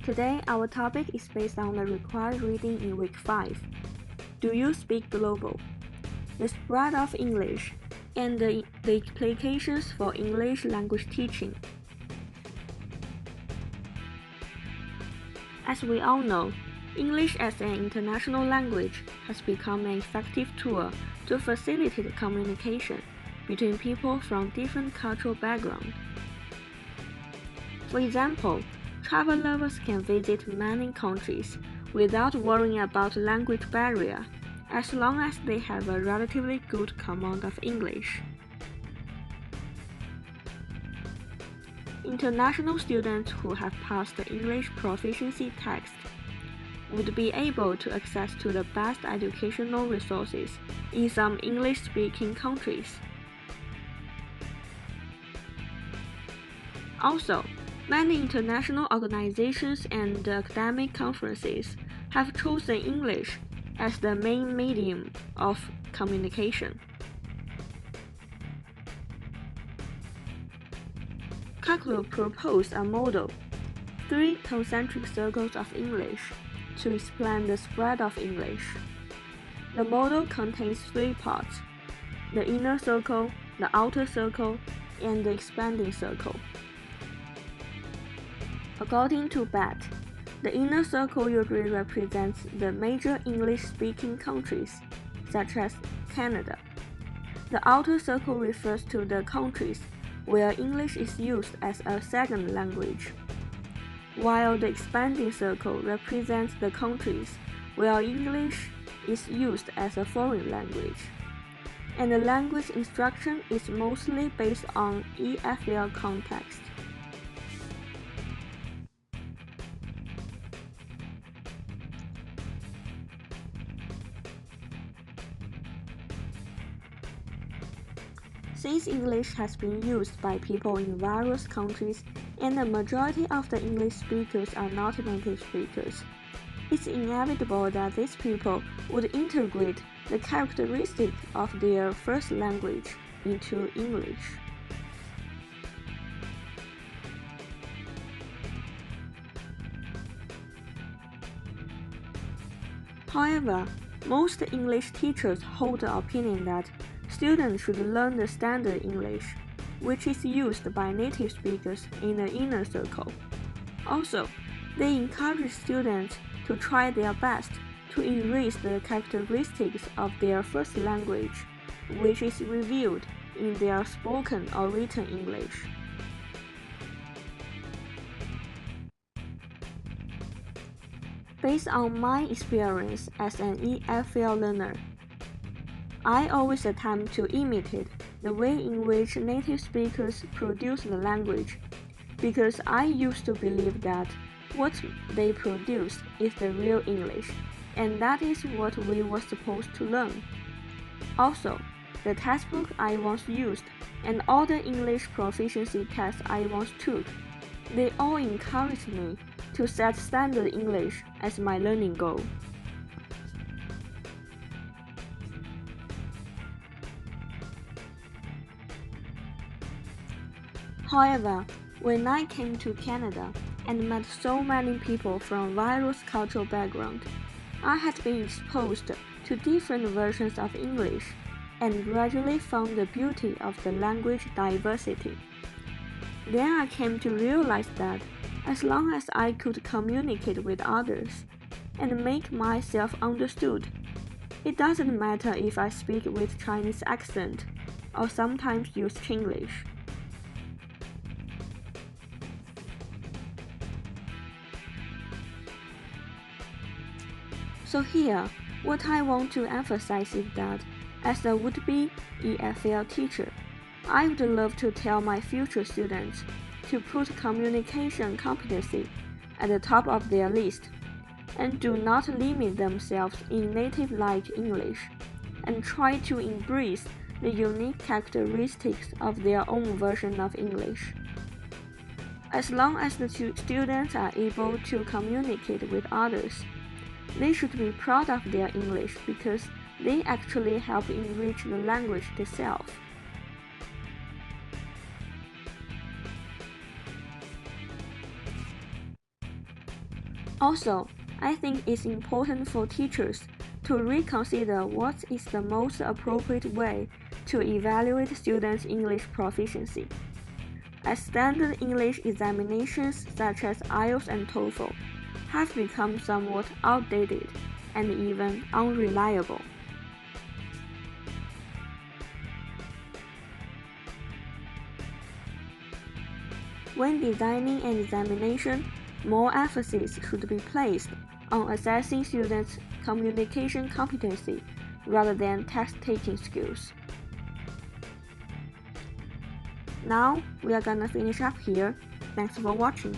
Today, our topic is based on the required reading in week 5. Do you speak global? The spread of English and the implications for English language teaching. As we all know, English as an international language has become an effective tool to facilitate communication between people from different cultural backgrounds. For example, travelers can visit many countries without worrying about language barrier, as long as they have a relatively good command of English. International students who have passed the English proficiency test would be able to access to the best educational resources in some English-speaking countries. Also, many international organizations and academic conferences have chosen English as the main medium of communication. Kaklo proposed a model, 3 concentric circles of English, to explain the spread of English. The model contains 3 parts: the inner circle, the outer circle, and the expanding circle. According to Bett, the inner circle usually represents the major English-speaking countries, such as Canada. The outer circle refers to the countries where English is used as a second language, while the expanding circle represents the countries where English is used as a foreign language, and the language instruction is mostly based on EFL context. Since English has been used by people in various countries and the majority of the English speakers are not native speakers, it's inevitable that these people would integrate the characteristics of their first language into English. However, most English teachers hold the opinion that students should learn the standard English, which is used by native speakers in the inner circle. Also, they encourage students to try their best to erase the characteristics of their first language, which is revealed in their spoken or written English. Based on my experience as an EFL learner, I always attempt to imitate the way in which native speakers produce the language, because I used to believe that what they produce is the real English, and that is what we were supposed to learn. Also, the textbook I once used and all the English proficiency tests I once took, they all encouraged me to set standard English as my learning goal. However, when I came to Canada and met so many people from various cultural backgrounds, I had been exposed to different versions of English and gradually found the beauty of the language diversity. Then I came to realize that as long as I could communicate with others and make myself understood, it doesn't matter if I speak with Chinese accent or sometimes use Chinglish. So here, what I want to emphasize is that as a would-be EFL teacher, I would love to tell my future students to put communication competency at the top of their list, and do not limit themselves in native-like English, and try to embrace the unique characteristics of their own version of English. As long as the students are able to communicate with others, they should be proud of their English because they actually help enrich the language itself. Also, I think it's important for teachers to reconsider what is the most appropriate way to evaluate students' English proficiency, as standard English examinations such as IELTS and TOEFL have become somewhat outdated and even unreliable. When designing an examination, more emphasis should be placed on assessing students' communication competency rather than test-taking skills. Now, we are gonna finish up here. Thanks for watching.